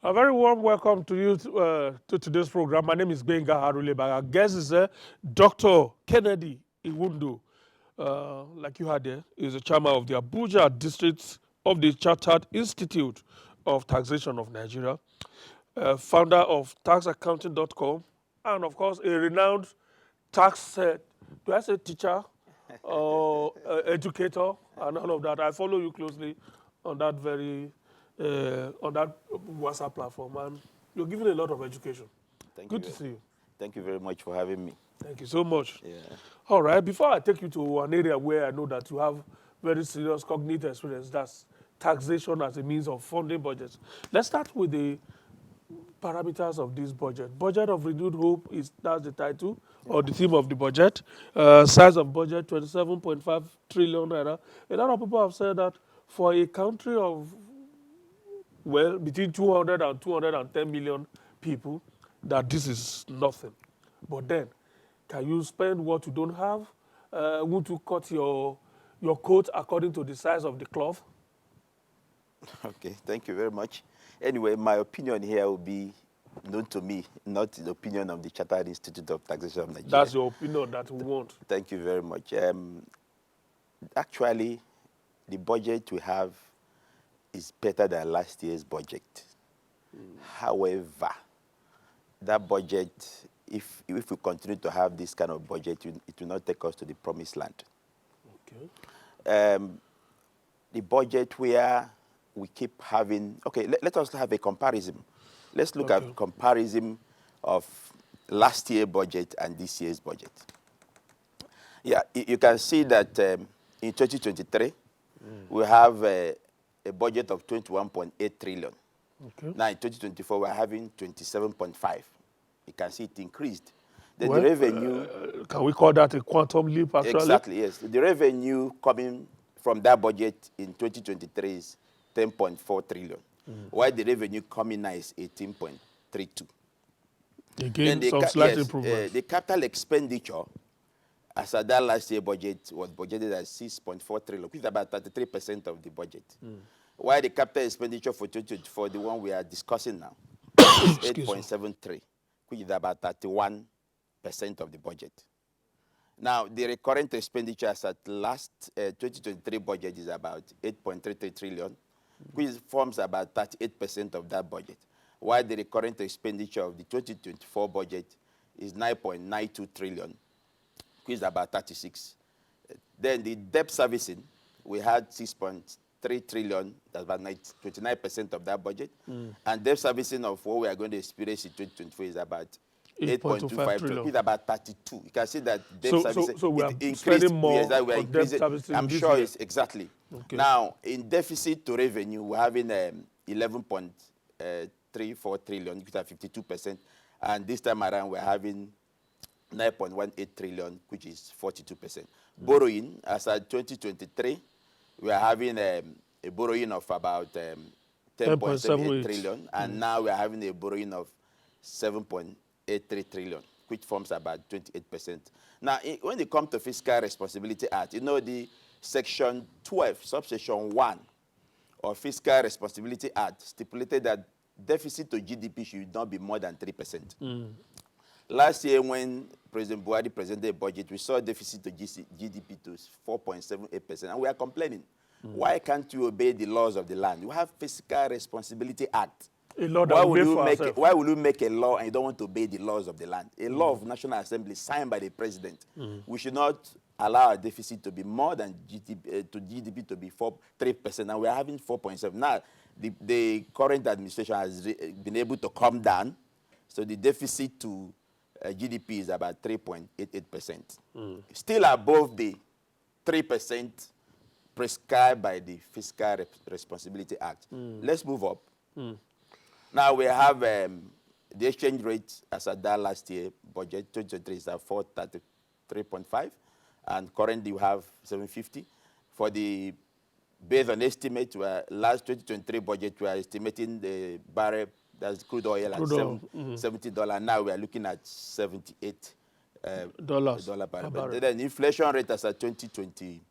A very warm welcome to you to today's program. My name is Benga Haruleba. Our guest is Dr. Kennedy Iwundu. Like you had there, is the chairman of the Abuja District of the Chartered Institute of Taxation of Nigeria, founder of taxaccounting.com, and of course, a renowned tax, do I say teacher or educator and all of that. I follow you closely on that on that WhatsApp platform, and you're giving a lot of education. Thank Good to you. see you. Thank you very much for having me. Thank you so much. Yeah. All right, before I take you to an area where I know that you have very serious cognitive experience, that's taxation as a means of funding budgets. Let's start with the parameters of this budget. Budget of renewed hope is that's the title or the theme of the budget. Size of budget 27.5 trillion naira. A lot of people have said that for a country of between 200 and 210 million people, that this is nothing. But then, can you spend what you don't have? Want to cut your coat according to the size of the cloth? Okay. Thank you very much. Anyway, my opinion here will be known to me, not the opinion of the Chartered Institute of Taxation of Nigeria. That's your opinion that we want. Thank you very much. Actually, the budget we have is better than last year's budget. However, that budget, if we continue to have this kind of budget, it will not take us to the promised land. Okay. The budget where we keep having, okay, let us have a comparison. Let's look at comparison of last year's budget and this year's budget. Yeah, you can see that in 2023, we have a budget of 21.8 trillion. Okay. Now in 2024, we're having 27.5. You can see it increased. The revenue... can we call that a quantum leap, actually? Exactly, yes. The revenue coming from that budget in 2023 is 10.4 trillion, while the revenue coming now is 18.32. Again, some slight improvement. The capital expenditure, as at that last year budget, was budgeted at 6.4 trillion, which is about 33% of the budget. While the capital expenditure for 2024, the one we are discussing now, is 8.73, which is about 31% of the budget. Now, the recurrent expenditure as at last 2023 budget is about 8.33 trillion, which forms about 38% of that budget, while the recurrent expenditure of the 2024 budget is 9.92 trillion, which is about 36. Then the debt servicing, we had 6.3 trillion, that's about 29% of that budget, and debt servicing of what we are going to experience in 2024 is about 8.25 trillion, with about 32. You can see that debt servicing so we are increased. spending more Yes, that we are on debt increasing. servicing I'm this sure year. it's exactly. Okay. Now, in deficit to revenue, we're having 11.34 trillion, which is 52%. And this time around, we're having 9.18 trillion, which is 42%. Borrowing, as at 2023, we are having a borrowing of about 10.78 trillion, and now we are having a borrowing of 7.83 trillion, which forms about 28%. Now, when it comes to Fiscal Responsibility Act, you know the Section 12, Subsection 1 of Fiscal Responsibility Act stipulated that deficit to GDP should not be more than 3%. Last year, when President Buhari presented a budget, we saw deficit to GDP to 4.78%, and we are complaining. Why can't you obey the laws of the land? You have Fiscal Responsibility Act. A law that Why will you make a law and you don't want to obey the laws of the land? A law of National Assembly signed by the president. We should not allow our deficit to be more than GDP to be 3%, and we are having 4.7. Now, the current administration has been able to come down, so the deficit to GDP is about 3.88%. Still above the 3% prescribed by the Fiscal Responsibility Act. Let's move up. Now we have the exchange rate as at that last year budget, 2023 is at 433.5, and currently we have 750. For the, based on estimate, last 2023 budget, we are estimating the barrel, that's crude oil, at $70. Now we are looking at $78 per barrel. Then inflation rate as at 2020,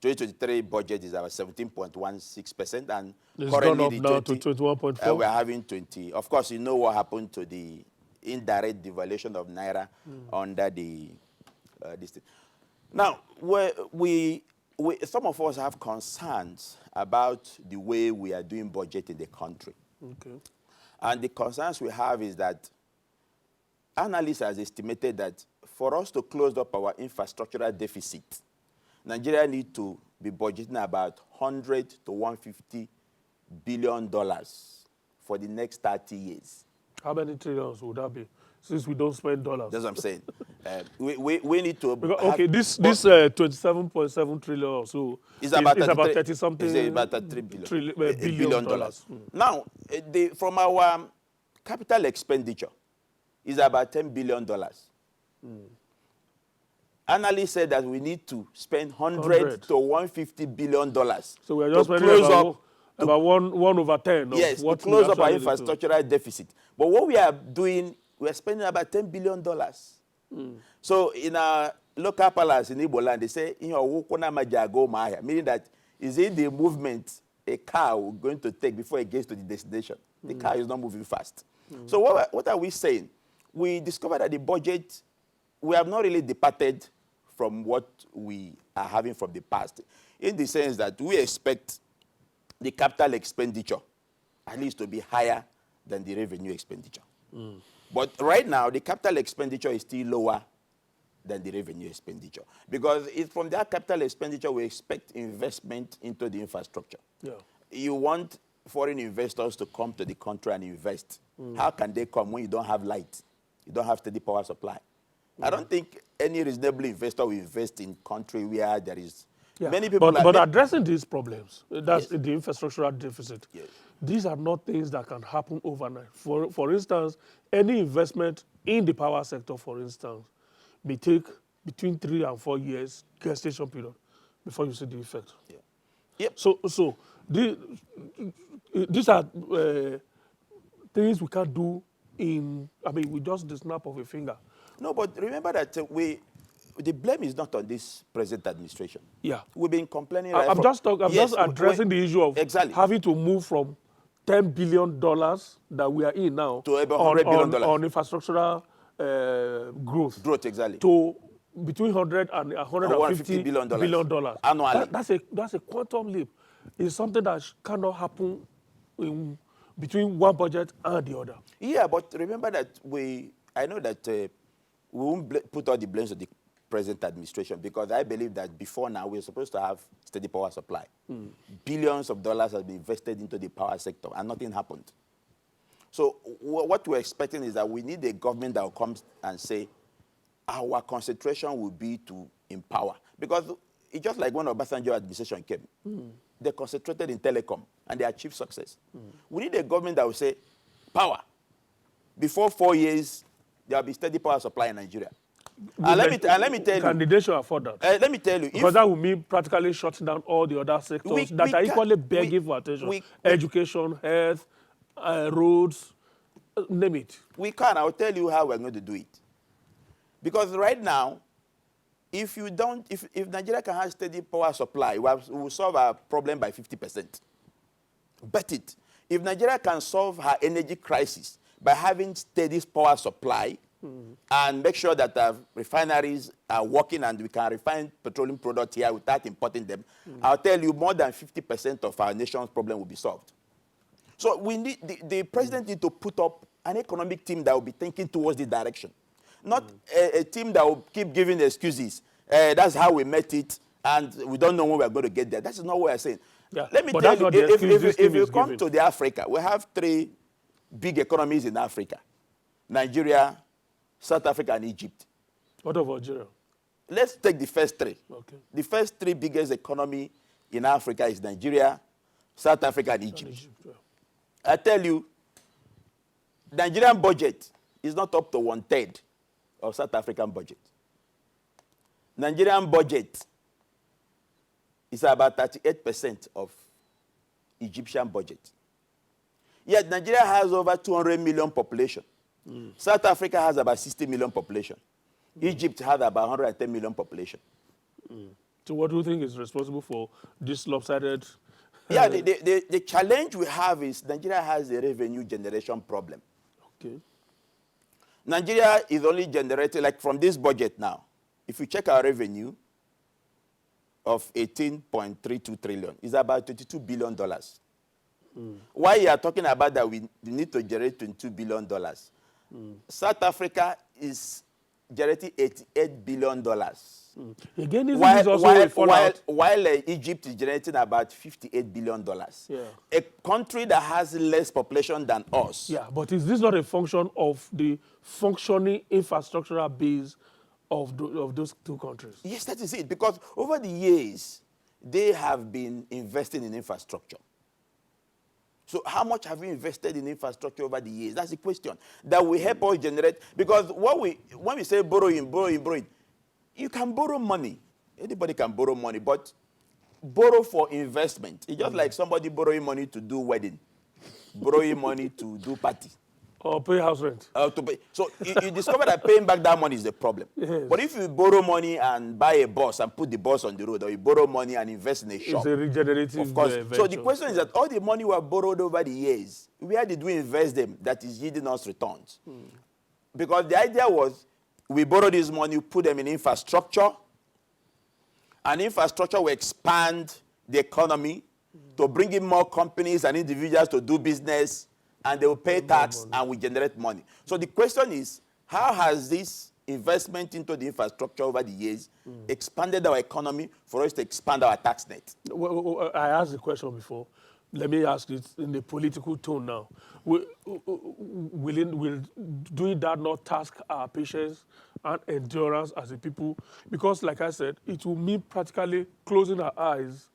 2023 budget is about 17.16%, and It's currently gone up the now to 21.4. we're having 20. Of course, you know what happened to the indirect devaluation of Naira under the this thing. Now, some of us have concerns about the way we are doing budget in the country. Okay. And the concerns we have is that analysts have estimated that for us to close up our infrastructural deficit, Nigeria needs to be budgeting about $100 to $150 billion for the next 30 years. How many trillions would that be? Since we don't spend dollars. That's what I'm saying. We need to Because, have, okay, this 27.7 trillion or so is about 30 something. It's about $3 billion. dollars. Now, from our capital expenditure, is about $10 billion. Analysts said that we need to spend 100 to $150 billion. So we're just spending about 1 over 10. Yes, what to close up our infrastructural deficit. But what we are doing, we are spending about $10 billion. So in our local palace in Igbo land, they say, meaning that is it the movement a car is going to take before it gets to the destination? The car is not moving fast. So what are we saying? We discovered that the budget, we have not really departed from what we are having from the past, in the sense that we expect the capital expenditure at least to be higher than the revenue expenditure. But right now, the capital expenditure is still lower than the revenue expenditure. Because it's from that capital expenditure, we expect investment into the infrastructure. Yeah. You want foreign investors to come to the country and invest. How can they come when you don't have light? You don't have steady power supply. I don't think any reasonable investor will invest in country where there is many people. But addressing these problems, that's Yes. the infrastructural deficit. Yes. These are not things that can happen overnight. For instance, any investment in the power sector, for instance, may take between 3 and 4 years gestation period before you see the effect. Yeah. Yep. So these are things we can't do with just the snap of a finger. No, but remember that the blame is not on this present administration. Yeah. We've been complaining. I'm just addressing the issue of exactly. having to move from $10 billion that we are in now to about $100 billion on infrastructural growth. Growth, exactly. To between 100 and 150 billion dollars annually. That's a quantum leap. It's something that cannot happen between one budget and the other. Yeah, but remember that I know that we won't put all the blames on the present administration, because I believe that before now we're supposed to have steady power supply. Billions of dollars have been invested into the power sector and nothing happened. So what we're expecting is that we need a government that will come and say, our concentration will be to empower. Because it's just like when Obasanjo administration came, they concentrated in telecom and they achieved success. We need a government that will say, power. Before 4 years, there will be steady power supply in Nigeria. And let me tell you. Can the nation afford that? Let me tell you. Because that would mean practically shutting down all the other sectors that are equally begging for attention. Education, health, roads, name it. We can. I'll tell you how we're going to do it. Because right now, if Nigeria can have steady power supply, we will solve our problem by 50%. Bet it. If Nigeria can solve her energy crisis by having steady power supply, and make sure that our refineries are working and we can refine petroleum products here without importing them, I'll tell you more than 50% of our nation's problem will be solved. So we need the president need to put up an economic team that will be thinking towards the direction, not a team that will keep giving excuses. That's how we met it, and we don't know when we're going to get there. That is not what I'm saying. Yeah. Let me tell you, if you come to the Africa, we have 3 big economies in Africa: Nigeria, South Africa, and Egypt. What of Algeria? Let's take the first 3. Okay. The first 3 biggest economy in Africa is Nigeria, South Africa, and Egypt. Yeah. I tell you, Nigerian budget is not up to 1/3 of South African budget. Nigerian budget is about 38% of Egyptian budget. Yet Nigeria has over 200 million population. South Africa has about 60 million population. Egypt has about 110 million population. So what do you think is responsible for this lopsided? Yeah, the challenge we have is Nigeria has a revenue generation problem. Okay. Nigeria is only generating, like from this budget now, if you check our revenue of 18.32 trillion, it's about $22 billion. Why you are talking about that we need to generate $22 billion? South Africa is generating $88 billion. Again, isn't this also a fallout? While Egypt is generating about $58 billion. Yeah. A country that has less population than us. Yeah, but is this not a function of the functioning infrastructural base of those two countries? Yes, that is it. Because over the years, they have been investing in infrastructure. So how much have we invested in infrastructure over the years? That's the question. That will help us generate. Because when we say borrowing, you can borrow money. Anybody can borrow money, but borrow for investment. It's just like somebody borrowing money to do wedding, borrowing money to do party. Or pay house rent. So you discover that paying back that money is the problem. Yes. But if you borrow money and buy a bus and put the bus on the road, or you borrow money and invest in a shop. It's a regenerative Of course. venture. So the question is that all the money we have borrowed over the years, where did we invest them that is yielding us returns? Because the idea was we borrow this money, put them in infrastructure, and infrastructure will expand the economy to bring in more companies and individuals to do business, and they will pay tax and we generate money. So the question is, how has this investment into the infrastructure over the years expanded our economy for us to expand our tax net? Well, I asked the question before. Let me ask it in the political tone now. Will doing that not task our patience and endurance as a people? Because, like I said, it will mean practically closing our eyes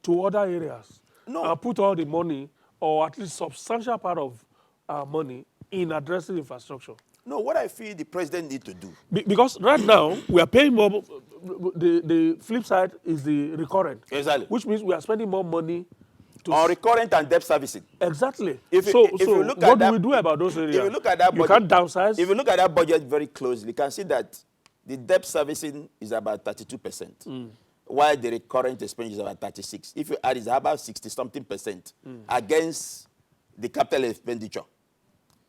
to other areas and put all the money, or at least substantial part of our money, in addressing infrastructure. No, what I feel the president needs to do. Because right now, we are paying more. The flip side is the recurrent. Exactly. Which means we are spending more money On recurrent and debt servicing. Exactly. If So you look at what that, do we do about those areas? If you look at that you budget, can't downsize. If you look at that budget very closely, you can see that the debt servicing is about 32%, while the recurrent expenditure is about 36%. If you add, it's about 60-something% against the capital expenditure.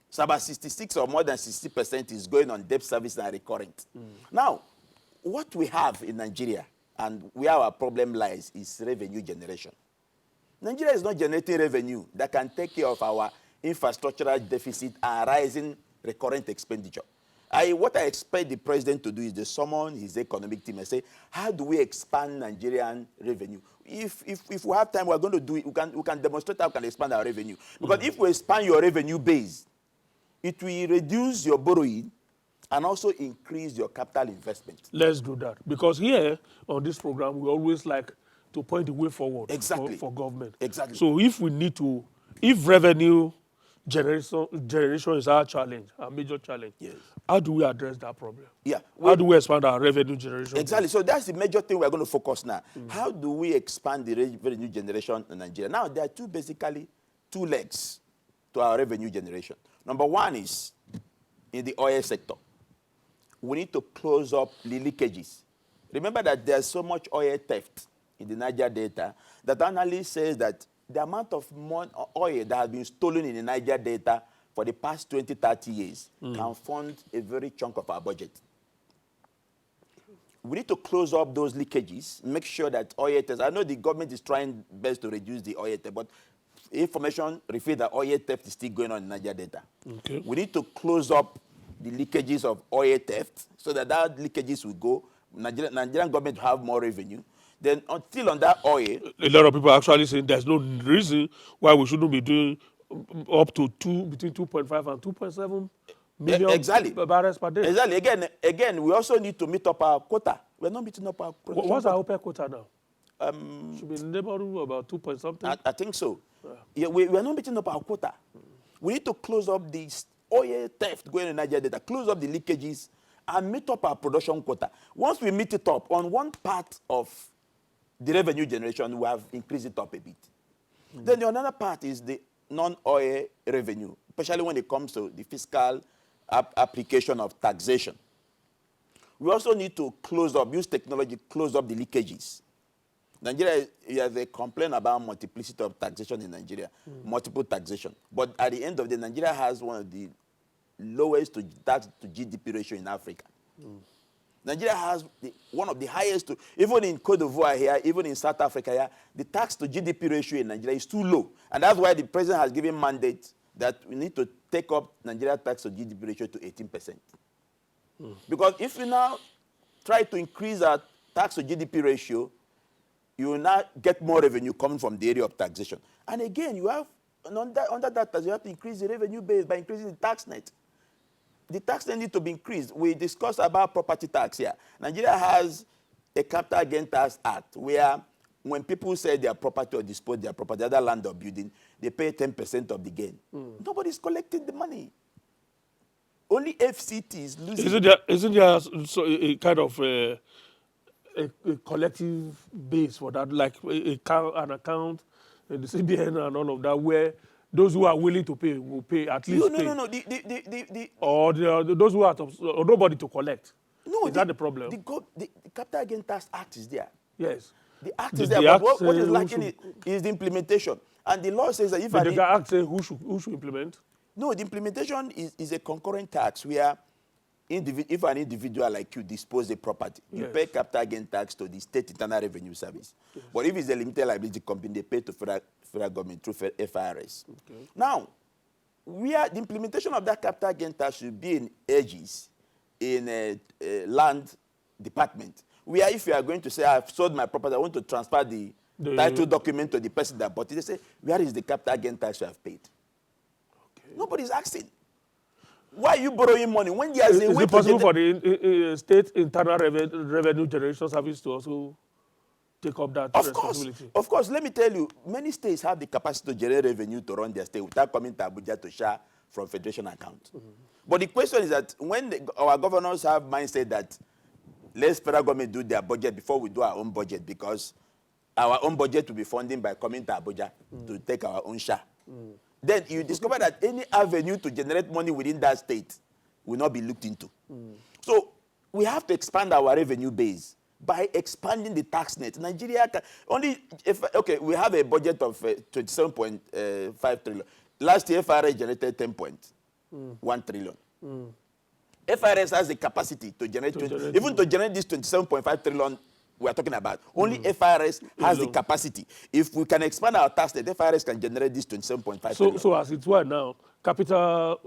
So about 66 or more than 60% is going on debt service and recurrent. Now, what we have in Nigeria, and where our problem lies, is revenue generation. Nigeria is not generating revenue that can take care of our infrastructural deficit and rising recurrent expenditure. What I expect the president to do is to summon his economic team and say, how do we expand Nigerian revenue? If we have time, we're going to do it. We can demonstrate how we can expand our revenue. Because if we expand your revenue base, it will reduce your borrowing and also increase your capital investment. Let's do that. Because here on this program, we always like to point the way forward for government. Exactly. So if we need to, if revenue generation is our challenge, our major challenge, yes, how do we address that problem? Yeah. How do we expand our revenue generation? Exactly. So that's the major thing we're going to focus now. How do we expand the revenue generation in Nigeria? Now, there are basically two legs to our revenue generation. Number one is in the oil sector. We need to close up the leakages. Remember that there's so much oil theft in the Niger Delta that analyst says that the amount of oil that has been stolen in the Niger Delta for the past 20, 30 years can fund a very chunk of our budget. We need to close up those leakages, make sure that oil theft, I know the government is trying best to reduce the oil theft, but information reveals that oil theft is still going on in Niger Delta. Okay. We need to close up the leakages of oil theft so that leakages will go. Nigerian government will have more revenue. Then until on that oil, a lot of people are actually saying there's no reason why we shouldn't be doing up to between 2.5 and 2.7 million barrels per day. Exactly. Again, we also need to meet up our quota. We're not meeting up our quota. What's our OPEC quota now? Should be in the neighborhood about 2 point something. I think so. Yeah, we are not meeting up our quota. We need to close up this oil theft going in Nigeria Delta, close up the leakages, and meet up our production quota. Once we meet it up on one part of the revenue generation, we have increased it up a bit. Then the another part is the non-oil revenue, especially when it comes to the fiscal application of taxation. We also need to use technology, close up the leakages. Nigeria, has a complaint about multiplicity of taxation in Nigeria, multiple taxation. But at the end of the day, Nigeria has one of the lowest tax to GDP ratio in Africa. Nigeria has one of the highest, even in Cote d'Ivoire here, even in South Africa here, the tax to GDP ratio in Nigeria is too low. And that's why the president has given mandate that we need to take up Nigeria tax to GDP ratio to 18%. Because if we now try to increase our tax to GDP ratio, you will now get more revenue coming from the area of taxation. And again, you have, under that tax, you have to increase the revenue base by increasing the tax net. The tax net needs to be increased. We discussed about property tax here. Nigeria has a Capital Gains Tax Act where when people sell their property or dispose their property, other land or building, they pay 10% of the gain. Nobody's collecting the money. Only FCT is losing. Isn't there a kind of a collective base for that, like an account, the CBN and all of that, where those who are willing to pay will pay at least? No. Or those who are or nobody to collect. No, is that the problem? The Capital Gains Tax Act is there. Yes. The act is there, but what is lacking is the implementation. And the law says that if the act says who should implement? No, the implementation is a concurrent tax where if an individual like you dispose the property, you pay capital gain tax to the State Internal Revenue Service. Yes. But if it's a limited liability company, they pay to federal government through FIRS. Okay. Now, the implementation of that capital gain tax should be in ages in a land department, where if you are going to say, I've sold my property, I want to transfer the title document to the person that bought it, they say, where is the capital gain tax you have paid? Nobody's asking. Why are you borrowing money when there's a way? Is it possible for the State Internal Revenue Generation Service to also take up that responsibility? Of course. Let me tell you, many states have the capacity to generate revenue to run their state without coming to Abuja to share from federation account. But the question is that when our governors have mindset that let federal government do their budget before we do our own budget, because our own budget will be funded by coming to Abuja to take our own share. Then you discover that any avenue to generate money within that state will not be looked into. So we have to expand our revenue base by expanding the tax net. Nigeria can we have a budget of 27.5 trillion. Last year, FRS generated 10.1 trillion. FRS has the capacity to generate, even to generate this 27.5 trillion we are talking about. Only FRS has the capacity. If we can expand our tax net, FRS can generate this 27.5 trillion. So as it's right now, capital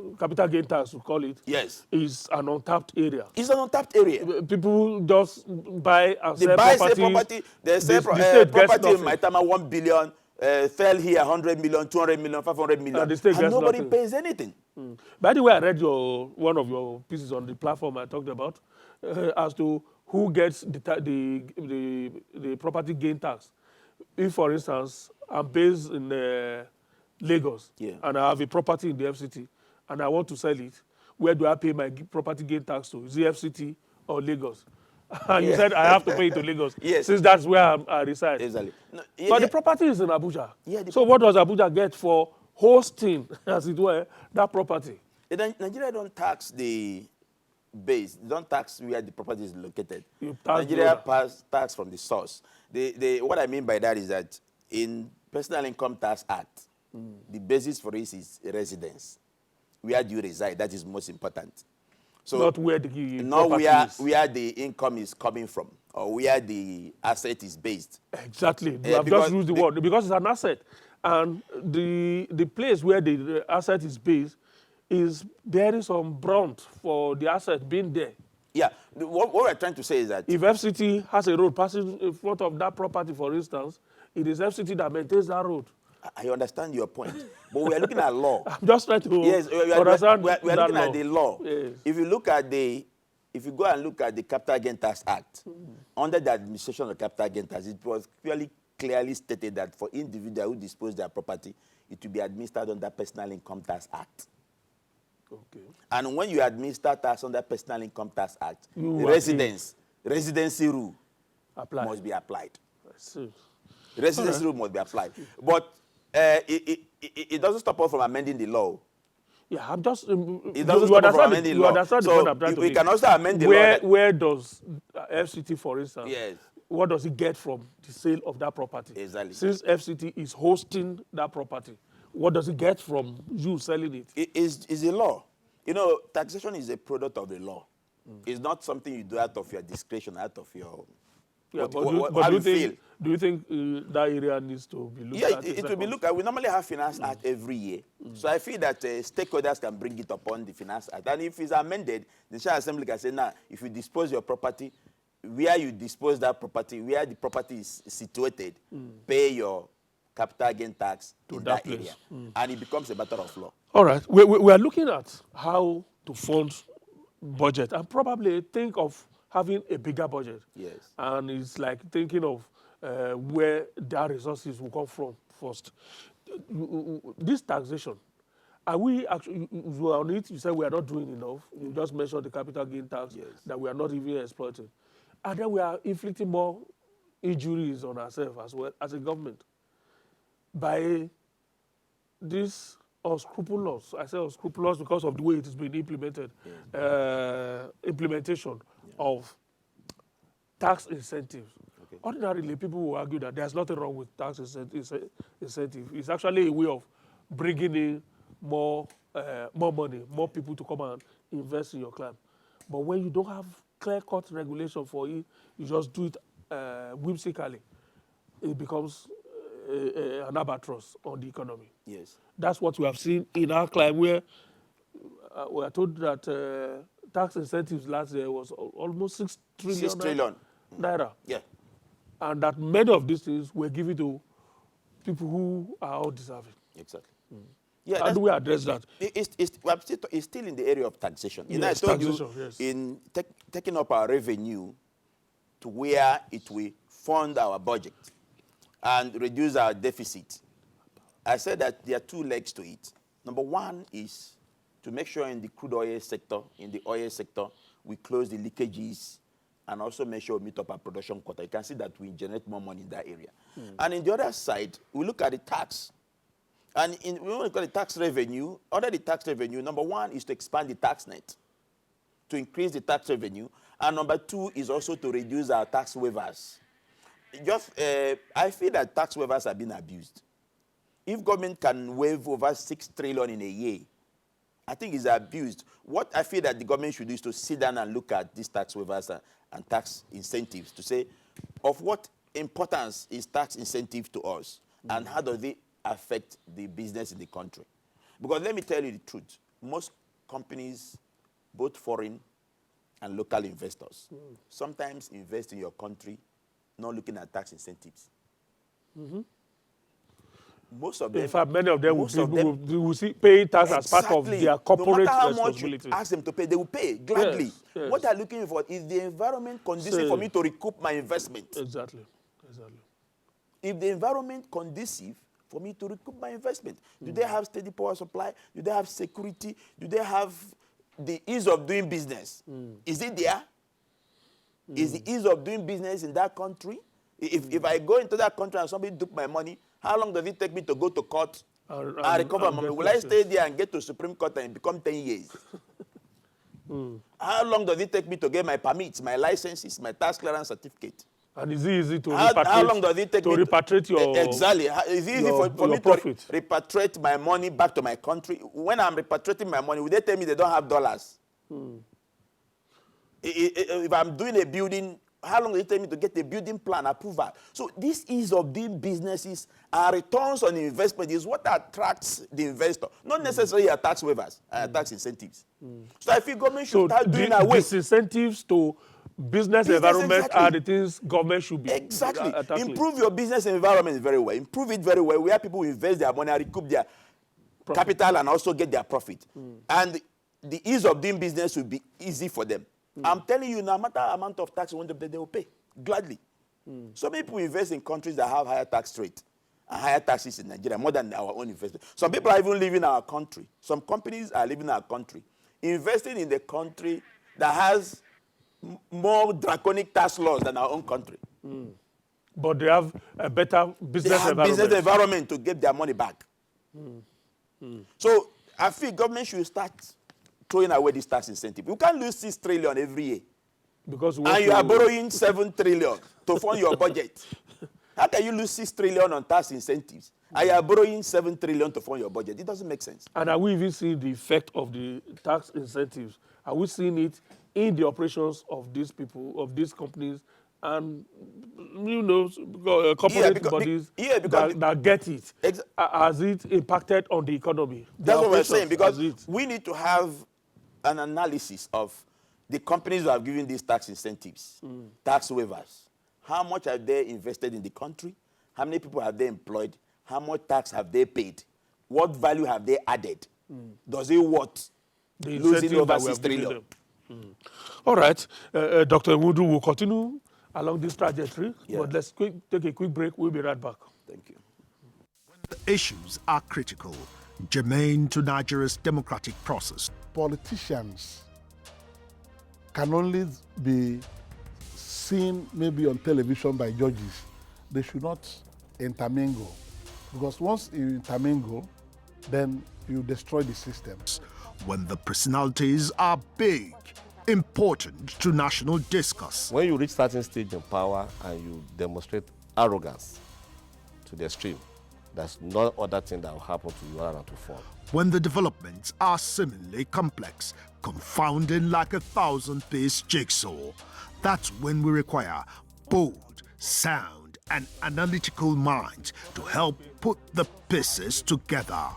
gain tax, we call it, yes, is an untapped area. It's an untapped area. People just buy and sell property. They sell property in Maitama, 1 billion, fell here 100 million, 200 million, 500 million, and nobody pays anything. By the way, I read one of your pieces on the platform I talked about as to who gets the property gain tax. If, for instance, I'm based in Lagos and I have a property in the FCT and I want to sell it, where do I pay my property gain tax to? Is it FCT or Lagos? And you said I have to pay it to Lagos, since that's where I reside. Exactly. No, but the property is in Abuja. So what does Abuja get for hosting, as it were, that property? Nigeria don't tax the base. They don't tax where the property is located. Nigeria tax from the source. What I mean by that is that in Personal Income Tax Act, the basis for this is residence. Where do you reside? That is most important. So not where the income is coming from or where the asset is based. Exactly. I've just used the word because it's an asset, and the place where the asset is based is bearing some brunt for the asset being there. Yeah, what we're trying to say is that if FCT has a road passing in front of that property, for instance, it is FCT that maintains that road. I understand your point, but we are looking at law. I'm just trying to understand. We are looking at the law. Yes. If you go and look at the Capital Gains Tax Act, under the administration of Capital Gains Tax, it was clearly stated that for individuals who dispose their property, it will be administered under Personal Income Tax Act. Okay. And when you administer tax under Personal Income Tax Act, residency rule must be applied. I see. Residency rule must be applied. But it doesn't stop us from amending the law. Yeah, I'm just. It doesn't stop us from amending You law. understand the So point I'm trying to we make. can also amend the law. Where does FCT, for instance, Yes. what does it get from the sale of that property? Exactly. Since FCT is hosting that property, what does it get from you selling it? It is a law. You know, taxation is a product of the law. It's not something you do out of your discretion, out of your Yeah, how do you feel. you think that area needs to be looked Yeah, at? it will be looked at. We normally have Finance Act every year. So I feel that stakeholders can bring it upon the Finance Act. And if it's amended, the National Assembly can say, now, if you dispose your property, where you dispose that property, where the property is situated, pay your capital gain tax in that area. And it becomes a matter of law. All right. We are looking at how to fund budget and probably think of having a bigger budget. Yes. And it's like thinking of where their resources will come from first. This taxation, are we actually, you are on it, you said we are not doing enough. You just mentioned the capital gain tax that we are not even exploiting. And then we are inflicting more injuries on ourselves as well as a government by this unscrupulous, I say unscrupulous because of the way it is being implemented, implementation of tax incentives. Okay. Ordinarily, people will argue that there's nothing wrong with tax incentive. It's actually a way of bringing in more money, more people to come and invest in your clan. But when you don't have clear-cut regulation for it, you just do it whimsically, it becomes an albatross on the economy. Yes. That's what we have seen in our climb, where we are told that tax incentives last year was almost 6 trillion. 6 trillion. Naira. Yeah. And that many of these things were given to people who are all deserving. Exactly. Yeah, How do we address that? It's still in the area of taxation. You know, Yes, I told taxation, you, yes. in taking up our revenue to where it will fund our budget and reduce our deficit, I said that there are two legs to it. Number one is to make sure in the crude oil sector, we close the leakages and also make sure we meet up our production quota. You can see that we generate more money in that area. And in the other side, we look at the tax. And we want to call it tax revenue. Under the tax revenue, number one is to expand the tax net, to increase the tax revenue. And number two is also to reduce our tax waivers. I feel that tax waivers have been abused. If government can waive over 6 trillion in a year, I think it's abused. What I feel that the government should do is to sit down and look at these tax waivers and tax incentives to say, of what importance is tax incentive to us, and how does it affect the business in the country? Because let me tell you the truth. Most companies, both foreign and local investors, sometimes invest in your country not looking at tax incentives. Most of them, In fact, many of them will see paying tax as part of exactly, their corporate no matter how responsibility. much you ask them to pay, they will pay gladly. Yes, yes. What they're looking for is the environment conducive for me to recoup my investment. Exactly. If the environment conducive for me to recoup my investment, do they have steady power supply? Do they have security? Do they have the ease of doing business? Is it there? Is the ease of doing business in that country? If I go into that country and somebody took my money, how long does it take me to go to court and recover my money? Will I stay there and get to Supreme Court and become 10 years? How long does it take me to get my permits, my licenses, my tax clearance certificate? And is it easy to how long does it take me repatriate your exactly? Is it easy for me profit to repatriate my money back to my country? When I'm repatriating my money, will they tell me they don't have dollars? If I'm doing a building, how long does it take me to get a building plan approval? So this ease of doing businesses and returns on investment is what attracts the investor, not necessarily our tax waivers, tax incentives. So I feel government should start doing away. Disincentives to business environment exactly. are the things government should be Exactly. tackling. Improve your business environment very well. Improve it very well, where people invest their money and recoup their capital and also get their profit. And the ease of doing business will be easy for them. I'm telling you, no matter the amount of tax you want to pay, they will pay gladly. Some people invest in countries that have higher tax rate and higher taxes in Nigeria, more than our own investment. Some people are even leaving our country. Some companies are leaving our country, investing in the country that has more draconic tax laws than our own country. But they have a better business They have environment. business environment to get their money back. So I feel government should start throwing away this tax incentive. You can't lose 6 trillion every year. Because And you are borrowing 7 trillion to fund your budget. How can you lose 6 trillion on tax incentives? And you are borrowing 7 trillion to fund your budget? It doesn't make sense. And are we even seeing the effect of the tax incentives? Are we seeing it in the operations of these people, of these companies, and corporate bodies that get it? Has it impacted on the economy? That's what we're saying, because we need to have an analysis of the companies who have given these tax incentives, tax waivers. How much have they invested in the country? How many people have they employed? How much tax have they paid? What value have they added? Does it worth losing over 6 trillion? All right. Dr. Iwundu will continue along this trajectory, but let's take a quick break. We'll be right back. Thank you. When the issues are critical, germane to Nigeria's democratic process, politicians can only be seen maybe on television by judges. They should not intermingle, because once you intermingle, then you destroy the systems. When the personalities are big, important to national discourse. When you reach certain stage in power and you demonstrate arrogance to the extreme, there's no other thing that will happen to you other than to fall. When the developments are seemingly complex, confounding like a 1,000-piece jigsaw, that's when we require bold, sound, and analytical minds to help put the pieces together.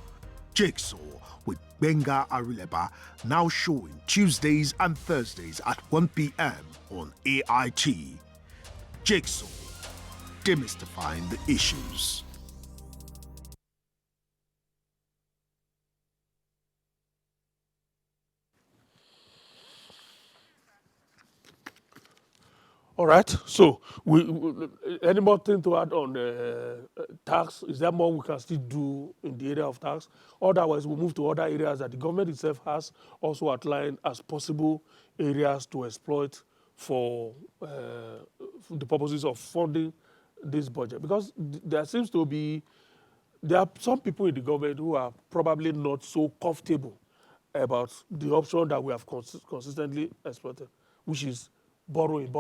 Jigsaw with Benga Arileba, now showing Tuesdays and Thursdays at 1 p.m. on AIT. Jigsaw, demystifying the issues. All right. So, any more thing to add on tax? Is there more we can still do in the area of tax? Otherwise, we'll move to other areas that the government itself has also outlined as possible areas to exploit for the purposes of funding this budget. Because there seems to be, there are some people in the government who are probably not so comfortable about the option that we have consistently exploited, which is borrowing.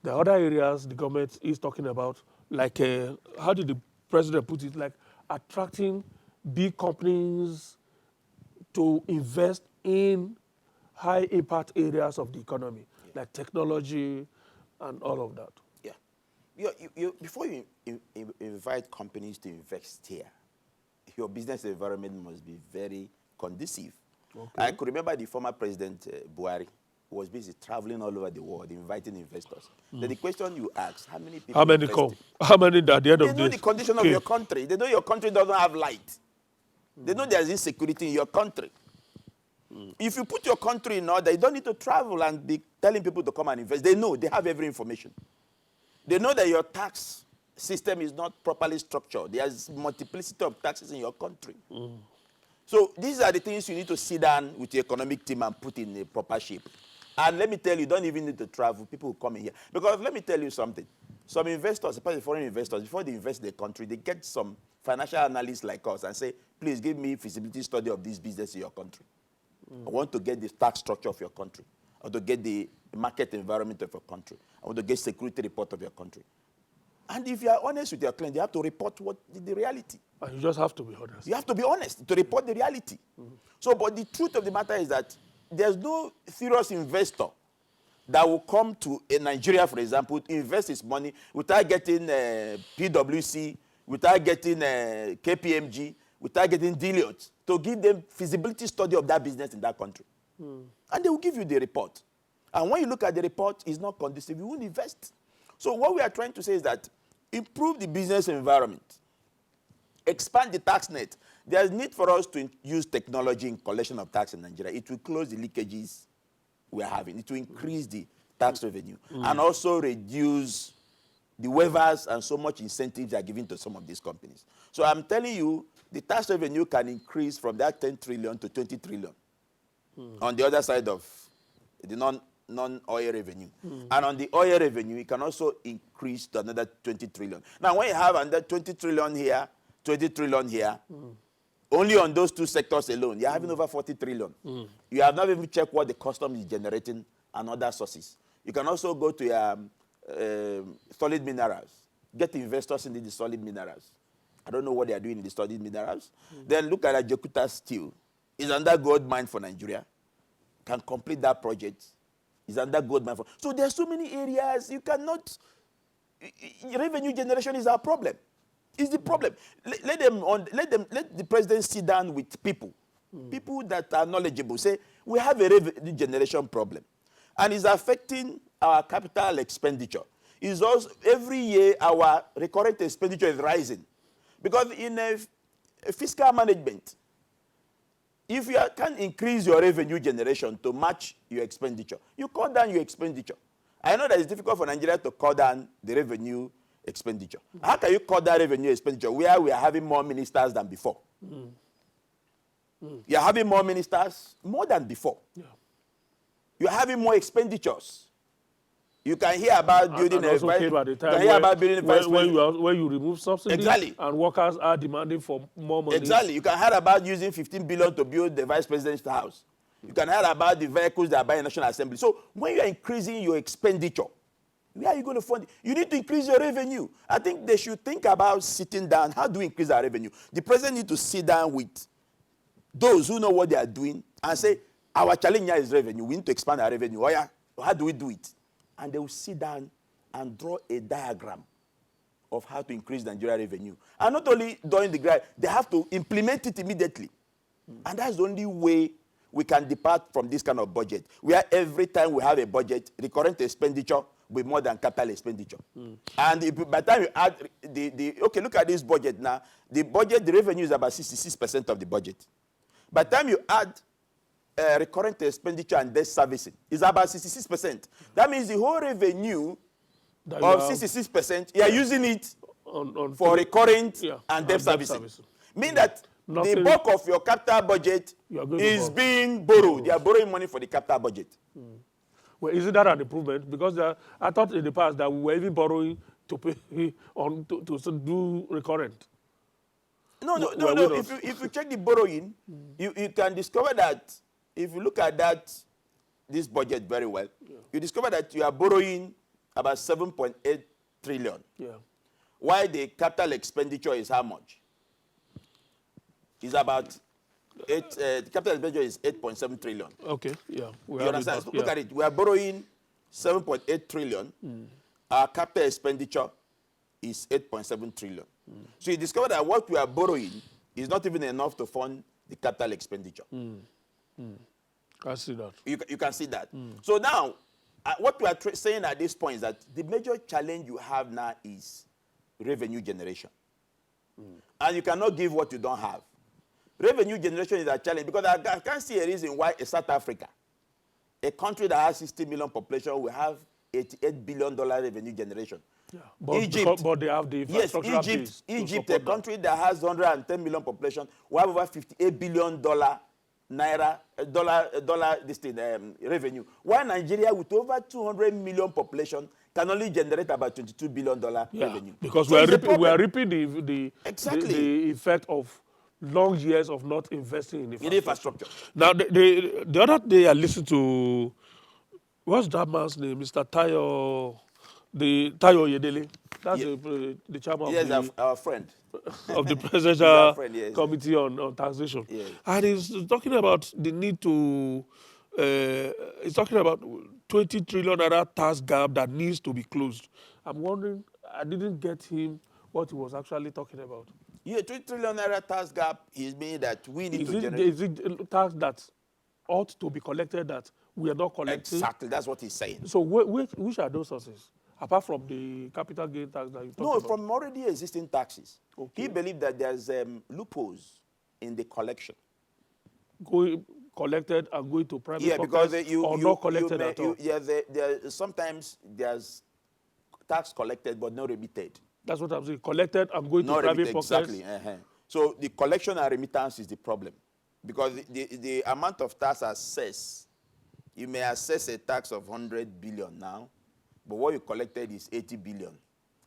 There are other areas the government is talking about, like, how did the president put it, like attracting big companies to invest in high impact areas of the economy, like technology and all of that. Yeah. Before you invite companies to invest here, your business environment must be very conducive. Okay. I could remember the former president, Buhari, was busy traveling all over the world, inviting investors. Then the question you ask, how many people? How many come? How many at the end of this? They know the condition of your country. They know your country doesn't have light. They know there's insecurity in your country. If you put your country in order, you don't need to travel and be telling people to come and invest. They know, they have every information. They know that your tax system is not properly structured. There's multiplicity of taxes in your country. So these are the things you need to sit down with your economic team and put in a proper shape. And let me tell you, you don't even need to travel. People will come in here. Because let me tell you something. Some investors, especially foreign investors, before they invest in the country, they get some financial analysts like us and say, please give me feasibility study of this business in your country. I want to get the tax structure of your country. I want to get the market environment of your country. I want to get security report of your country. And if you are honest with your client, you have to report what the reality. And you just have to be honest. You have to be honest to report the reality. So, but the truth of the matter is that there's no serious investor that will come to Nigeria, for example, to invest his money without getting PwC, without getting KPMG, without getting Deloitte, to give them feasibility study of that business in that country. And they will give you the report. And when you look at the report, it's not conducive, you won't invest. So what we are trying to say is that improve the business environment, expand the tax net. There's need for us to use technology in collection of tax in Nigeria. It will close the leakages we're having. It will increase the tax revenue and also reduce the waivers and so much incentives are given to some of these companies. So I'm telling you, the tax revenue can increase from that 10 trillion to 20 trillion on the other side of the non-oil revenue. And on the oil revenue, it can also increase to another 20 trillion. Now, when you have another 20 trillion here, 20 trillion here, Only on those two sectors alone, you're having over 40 trillion. You have not even checked what the customs is generating and other sources. You can also go to your solid minerals. Get investors into the solid minerals. I don't know what they are doing in the solid minerals. Then look at Jakarta Steel. It's under gold mine for Nigeria. Can complete that project. It's under gold mine for. So there's so many areas you cannot. Revenue generation is our problem. It's the problem. Let the president sit down with people, people that are knowledgeable. Say we have a revenue generation problem, and it's affecting our capital expenditure. Is also every year our recurrent expenditure is rising, because in a fiscal management, if you can't increase your revenue generation to match your expenditure, you cut down your expenditure. I know that it's difficult for Nigeria to cut down the revenue expenditure. How can you cut that revenue expenditure where we are having more ministers than before? You're having more ministers more than before. Yeah. You're having more expenditures. You can hear about building a vice when you remove subsidies, exactly, and workers are demanding for more money. Exactly. You can hear about using 15 billion to build the vice president's house. You can hear about the vehicles that are buying National Assembly. So when you are increasing your expenditure, where are you going to fund it? You need to increase your revenue. I think they should think about sitting down. How do we increase our revenue? The president needs to sit down with those who know what they are doing and say, our challenge here is revenue. We need to expand our revenue. Oh, yeah. How do we do it? And they will sit down and draw a diagram of how to increase Nigeria revenue. And not only drawing the graph, they have to implement it immediately. And that's the only way we can depart from this kind of budget, where every time we have a budget, recurrent expenditure will be more than capital expenditure. And by the time you add okay, look at this budget now. The revenue is about 66% of the budget. By the time you add recurrent expenditure and debt servicing, it's about 66%. That means the whole revenue of 66%, you are using it for recurrent and debt servicing. Meaning that the bulk of your capital budget is being borrowed. You are borrowing money for the capital budget. Well, isn't that an improvement? Because I thought in the past that we were even borrowing to pay to do recurrent. No. If you check the borrowing, you can discover that if you look at this budget very well, you discover that you are borrowing about 7.8 trillion. Yeah. While the capital expenditure is how much? It's about the capital expenditure is 8.7 trillion. Okay, yeah. You understand? Look at it. We are borrowing 7.8 trillion. Our capital expenditure is 8.7 trillion. So you discover that what we are borrowing is not even enough to fund the capital expenditure. I see that. You can see that. So now, what we are saying at this point is that the major challenge you have now is revenue generation. And you cannot give what you don't have. Revenue generation is a challenge because I can't see a reason why South Africa, a country that has 60 million population, will have $88 billion revenue generation. Yeah. But Egypt, but they have the infrastructural yes, Egypt, a country that has 110 million population, will have over $58 billion revenue. While Nigeria, with over 200 million population, can only generate about $22 billion revenue. Because so we are reaping the effect of long years of not investing in infrastructure. Now, the other day I listened to, what's that man's name? Mr. Tayo Yedele. That's the chairman of our friend. Of the Presidential Committee on Taxation. Yes. And he's talking about the need to, he's talking about 20 trillion tax gap that needs to be closed. I'm wondering, I didn't get him what he was actually talking about. Yeah, 20 trillion tax gap is meaning that we need to generate. Is it a tax that ought to be collected that we are not collecting? Exactly, that's what he's saying. So which are those sources? Apart from the capital gain tax that you talked about? No, from already existing taxes. Okay. He believed that there's loopholes in the collection. Collected and going to private because not collected at all? Sometimes there's tax collected but not remitted. That's what I'm saying. Collected and going to private pockets. Exactly. So the collection and remittance is the problem. Because the amount of tax assessed, you may assess a tax of 100 billion now, but what you collected is 80 billion.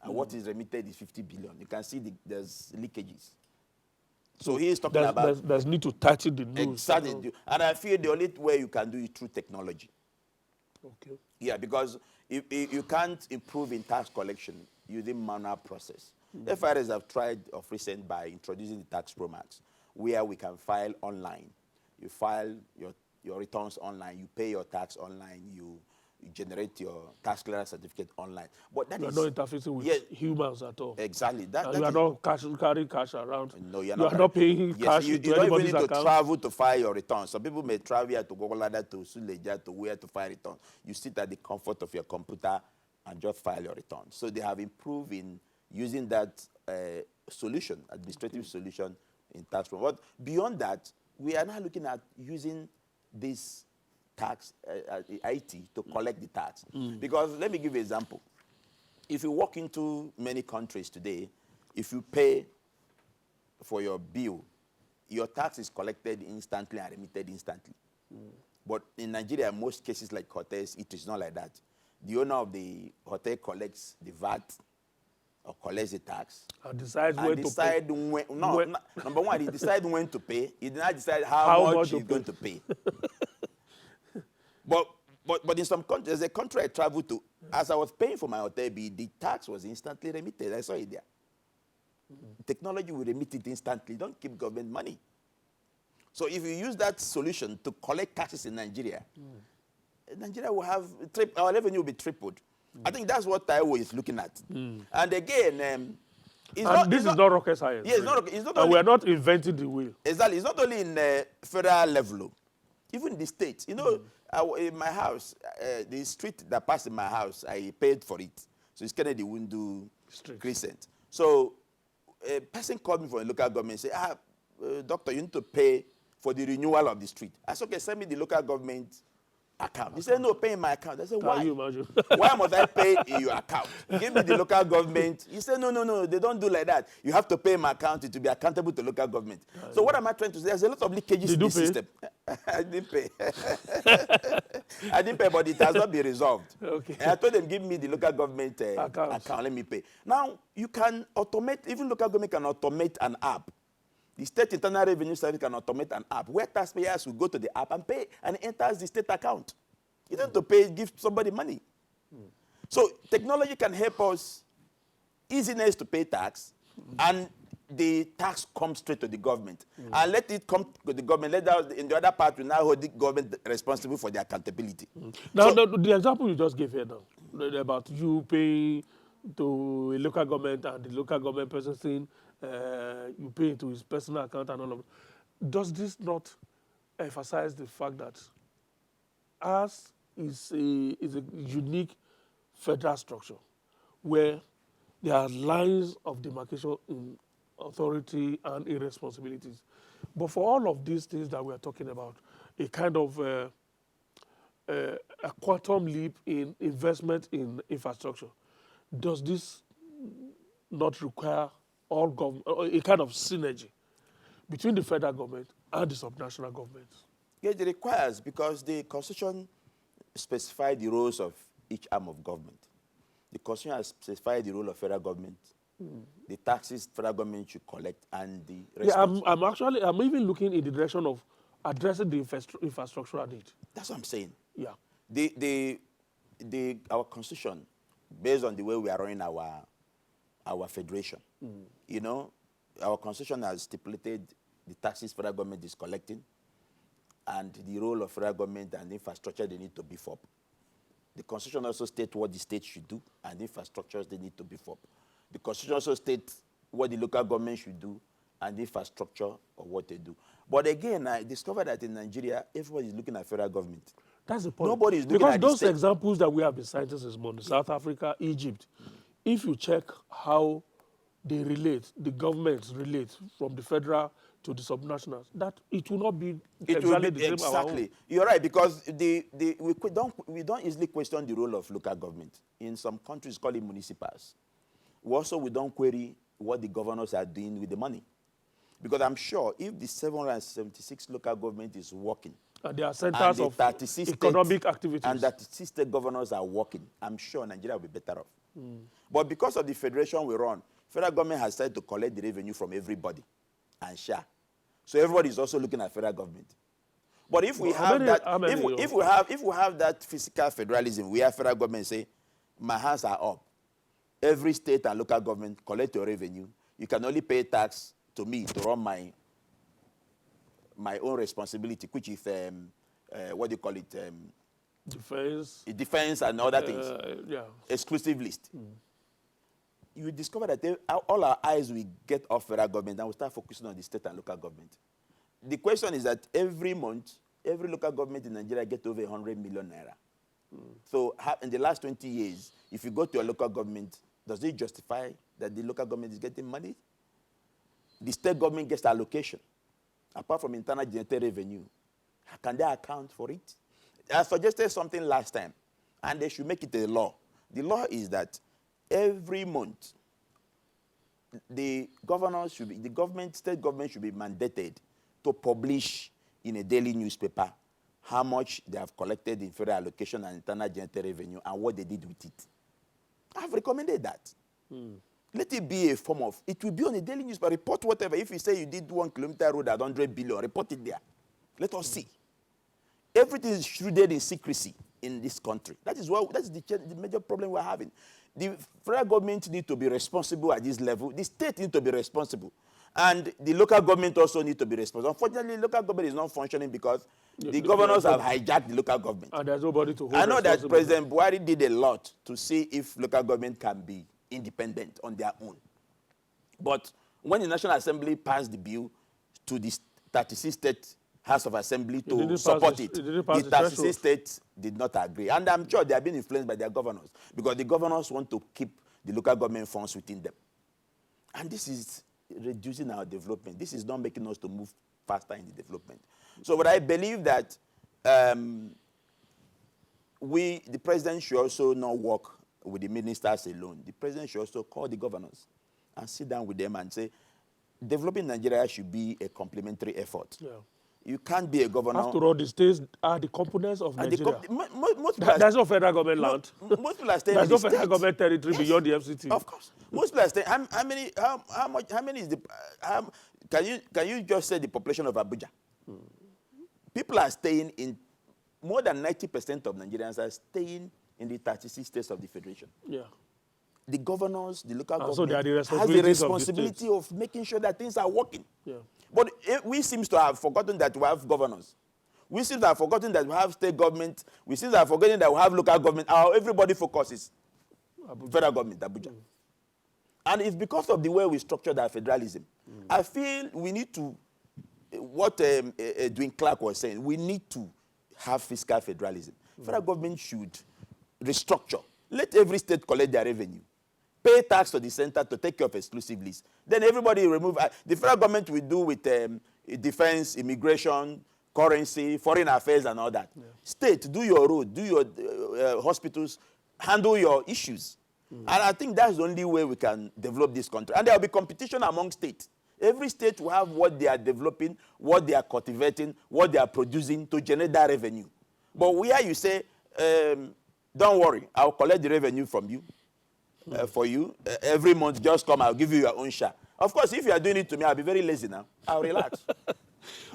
And what is remitted is 50 billion. You can see there's leakages. So he is talking about there's need to tighten the noose. exactly, and I feel the only way you can do it through technology. Okay. Yeah, because you can't improve in tax collection using manual process. FIRs have tried of recent by introducing the tax promax, where we can file online. You file your returns online, you pay your tax online, you generate your tax clearance certificate online. But that You are is not interfacing with humans at all. exactly that. And that you are is, not carrying cash around. no, you're You are not paying yes, cash you into don't even anybody's need to account. travel to file your returns. Some people may travel here to Gogolada, to Suleja, to where to file returns. You sit at the comfort of your computer and just file your returns. So they have improved in using that solution, administrative solution in tax reform. But beyond that, we are now looking at using this tax, IT, to collect the tax. Because let me give you an example. If you walk into many countries today, if you pay for your bill, your tax is collected instantly and remitted instantly. But in Nigeria, in most cases like hotels, it is not like that. The owner of the hotel collects the VAT or collects the tax. And decides when to decide pay. Number one, he decides when to pay. He did not decide how How much much he's going to pay. But in some countries, there's a country I traveled to, as I was paying for my hotel bill, the tax was instantly remitted. I saw it there. Technology will remit it instantly. Don't keep government money. So if you use that solution to collect taxes in Nigeria, Nigeria will have, our revenue will be tripled. I think that's what Taiwo is looking at. And again, this is not rocket science. Yes, really. it's not And only, we are not inventing the wheel. exactly. It's not only in federal level, even the states. You know, in my house, the street that passed in my house, I paid for it. So it's Kennedy Iwundu Crescent. So a person called me from a local government and said, doctor, you need to pay for the renewal of the street. I said, okay, send me the local government account. He said, no, pay in my account. I said, why? Can you imagine? Why must I pay in your account? Give me the local government. He said, no, they don't do like that. You have to pay in my account to be accountable to local government. So what am I trying to say? There's a lot of leakages in the system. I didn't pay. I didn't pay, but it has not been resolved. Okay. And I told them, give me the local government account, let me pay. Now, you can automate, even local government can automate an app. The State Internal Revenue Service can automate an app where taxpayers will go to the app and pay and enters the state account. You don't have to pay, give somebody money. So technology can help us easiness to pay tax, and the tax comes straight to the government. And let it come to the government. In the other part, we now hold the government responsible for the accountability. Now, the example you just gave here now, about you paying to a local government and the local government person saying you pay to his personal account and all of it, does this not emphasize the fact that ours is a unique federal structure where there are lines of demarcation in authority and irresponsibilities? But for all of these things that we are talking about, a kind of a quantum leap in investment in infrastructure, does this not require all government, a kind of synergy between the federal government and the subnational governments? Yes, it requires, because the Constitution specifies the roles of each arm of government. The Constitution has specified the role of federal government, the taxes federal government should collect, and the I'm even looking in the direction of addressing the infrastructural need. That's what I'm saying. Yeah. Our Constitution, based on the way we are running our federation, you know, our Constitution has stipulated the taxes federal government is collecting, and the role of federal government and infrastructure they need to beef up. The Constitution also states what the state should do, and the infrastructures they need to beef up. The Constitution also states what the local government should do, and the infrastructure or what they do. But again, I discovered that in Nigeria, everybody is looking at federal government. That's the point. Nobody is looking at because those the state. examples that we have been citing this morning, South Africa, Egypt, if you check how they relate, the governments relate from the federal to the subnationals, that it will not be exactly the same. Exactly. You're right, because we don't easily question the role of local government. In some countries, call it municipals. We don't query what the governors are doing with the money. Because I'm sure if the 776 local government is working, and they are centers of economic activities, and that 36 state governors are working, I'm sure Nigeria will be better off. But because of the federation we run, federal government has started to collect the revenue from everybody. and SHA. So everybody is also looking at federal government. But if we Well, have that, how many, if we have that fiscal federalism, we have federal government say, my hands are up. Every state and local government collect your revenue. You can only pay tax to me to run my own responsibility, which is what do you call it? Defense and other things. Yeah. Exclusive list. You discover that all our eyes will get off federal government and we start focusing on the state and local government. The question is that every month, every local government in Nigeria gets over 100 million naira. So in the last 20 years, if you go to a local government, does it justify that the local government is getting money? The state government gets allocation. Apart from internal generated revenue, can they account for it? I suggested something last time, and they should make it a law. The law is that every month, the state government should be mandated to publish in a daily newspaper how much they have collected in federal allocation and internal generated revenue and what they did with it. I've recommended that. Let it be a form of, it will be on a daily newspaper, report whatever. If you say you did 1 kilometer road at 100 billion, report it there. Let us see. Everything is shrouded in secrecy in this country. That's the major problem we're having. The federal government need to be responsible at this level. The state need to be responsible. And the local government also need to be responsible. Unfortunately, local government is not functioning because the governors have hijacked the local government. And there's nobody to hold I know that responsible. President Buhari did a lot to see if local government can be independent on their own. But when the National Assembly passed the bill to the 36 state House of Assembly to support it, the 36 states did not agree. And I'm sure they have been influenced by their governors because the governors want to keep the local government funds within them. And this is reducing our development. This is not making us to move faster in the development. So what I believe that the president should also not work with the ministers alone. The president should also call the governors and sit down with them and say, developing Nigeria should be a complementary effort. Yeah. You can't be a governor. After all, the states are the components of Nigeria. There's no federal government land. Most people are staying There's in no federal government territory beyond the FCT. Of course. Most people are staying. How many is the, can you just say the population of Abuja? People are staying in, more than 90% of Nigerians are staying in the 36 states of the Federation. Yeah. The governors, the local government, so they are the has the responsibility of making sure that things are working. Yeah. But we seem to have forgotten that we have governors. We seem to have forgotten that we have state government. We seem to have forgotten that we have local government. Everybody focuses federal government, Abuja. And it's because of the way we structured our federalism. I feel we need to, what Dwayne Clark was saying, we need to have fiscal federalism. Federal government should restructure. Let every state collect their revenue. Pay tax to the center to take care of exclusive list. Then everybody remove. The federal government will do with defense, immigration, currency, foreign affairs, and all that. Yeah. State, do your road, do your hospitals, handle your issues. And I think that's the only way we can develop this country. And there will be competition among states. Every state will have what they are developing, what they are cultivating, what they are producing to generate that revenue. But where you say, don't worry, I'll collect the revenue from you. For you, every month, just come, I'll give you your own share. Of course, if you are doing it to me, I'll be very lazy now. I'll relax.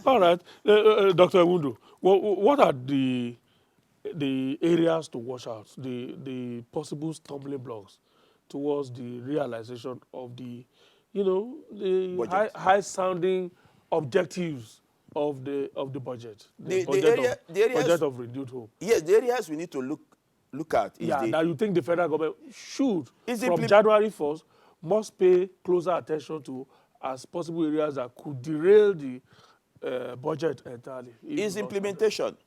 All right. Dr. Iwundu, what are the areas to watch out, the possible stumbling blocks towards the realization of the, the high-sounding objectives of the budget, budget of renewed hope? Yes, the areas we need to look at. Now you think the federal government should, from January 1st, must pay closer attention to as possible areas that could derail the budget entirely? Is implementation.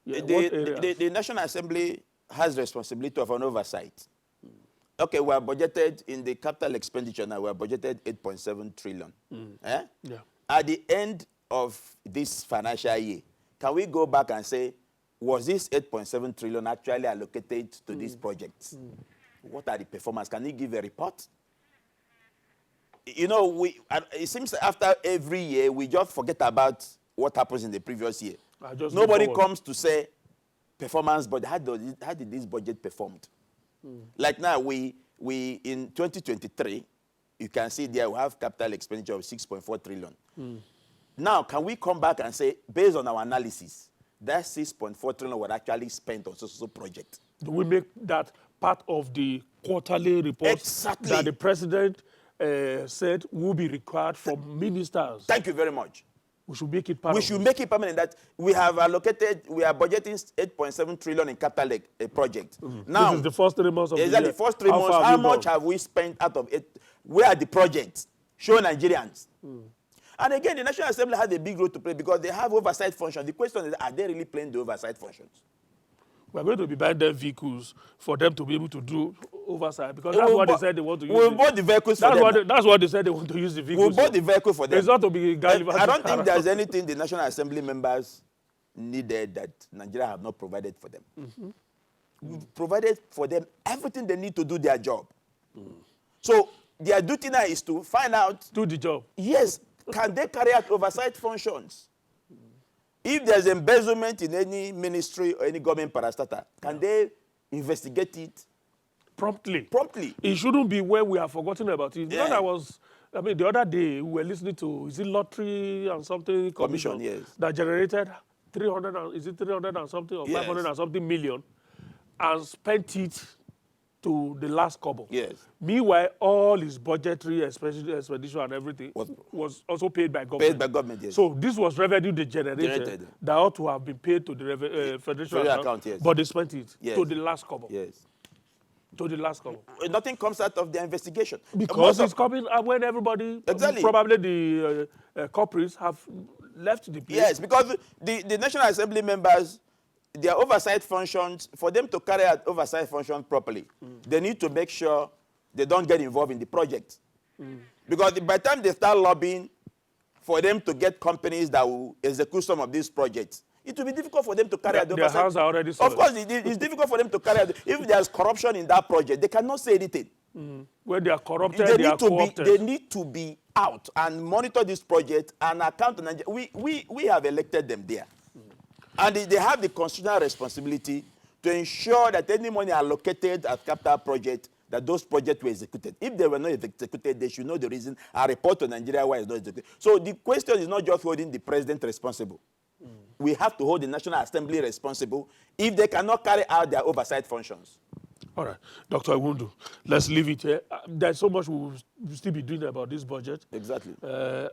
Yeah, the National Assembly has responsibility of an oversight. Okay, we are budgeted in the capital expenditure now, we are budgeted 8.7 trillion. Yeah. At the end of this financial year, can we go back and say, was this 8.7 trillion actually allocated to these projects? What are the performance? Can you give a report? It seems after every year, we just forget about what happens in the previous year. Nobody comes to say, performance, but how did this budget performed? Like now, we in 2023, you can see there we have capital expenditure of 6.4 trillion. Now, can we come back and say, based on our analysis, that 6.4 trillion was actually spent on social project? Do we make that part of the quarterly report Exactly. that the president said will be required from ministers? Thank you very much. We should make it part We of should it. make it permanent that we have allocated, we are budgeting 8.7 trillion in capital project. Now, This is the first 3 months of the exactly, year. first 3 months, far how have you much done? have we spent out of it? Where are the projects? Show Nigerians. And again, the National Assembly has a big role to play because they have oversight functions. The question is, are they really playing the oversight functions? We're going to be buying them vehicles for them to be able to do oversight because that's what they said they want to use. We bought the vehicles for them. That's what they said they want to use the vehicles. We bought the vehicle for them. It's not to be I don't think there's anything the National Assembly members needed that Nigeria have not provided for them. We've provided for them everything they need to do their job. So their duty now is to find out, do the job. yes, can they carry out oversight functions? If there's embezzlement in any ministry or any government parastatal, can they investigate it Promptly. promptly? It shouldn't be when we have forgotten about it. Yeah. The other day we were listening to, is it lottery and something Commission, yes. that generated 300 and something or Yes. 500 and something million and spent it to the last kobo. Yes. Meanwhile, all his budgetary expenditure and everything was also paid by government. Paid by government, yes. So this was revenue they generated Generated. that ought to have been paid to the federal Federal account, account, yes. but they spent it Yes. to the last kobo. Yes. To the last kobo. Nothing comes out of their investigation. Because Most it's of- coming up when everybody, Exactly. probably the corporates have left the place. Yes, because the National Assembly members, their oversight functions, for them to carry out oversight functions properly, they need to make sure they don't get involved in the project. Because by the time they start lobbying for them to get companies that will execute some of these projects, it will be difficult for them to carry out the Their oversight. hands are already Of soiled. course, it's difficult for them to carry out. If there's corruption in that project, they cannot say anything. When they are corrupted, They they are need, to be, co-opted. they need to be out and monitor this project and account to Nigeria. We have elected them there. And they have the constitutional responsibility to ensure that any money allocated at capital project, that those projects were executed. If they were not executed, they should know the reason and report to Nigeria why it's not executed. So the question is not just holding the president responsible. We have to hold the National Assembly responsible if they cannot carry out their oversight functions. All right, Dr. Iwundu, let's leave it here. There's so much we'll still be doing about this budget. Exactly.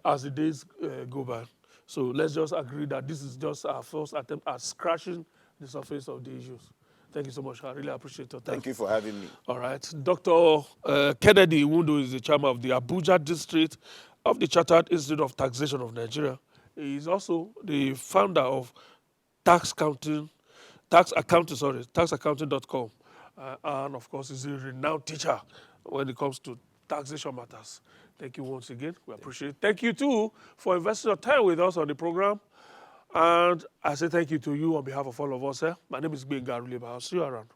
As the days go by. So let's just agree that this is just our first attempt at scratching the surface of the issues. Thank you so much. I really appreciate your time. Thank you for having me. All right. Dr. Kennedy Iwundu is the chairman of the Abuja district of the Chartered Institute of Taxation of Nigeria. He is also the founder of taxaccounting.com. And of course, he's a renowned teacher when it comes to taxation matters. Thank you once again. We appreciate it. Thank you too for investing your time with us on the program. And I say thank you to you on behalf of all of us. My name is Benga Ruleba. I'll see you around.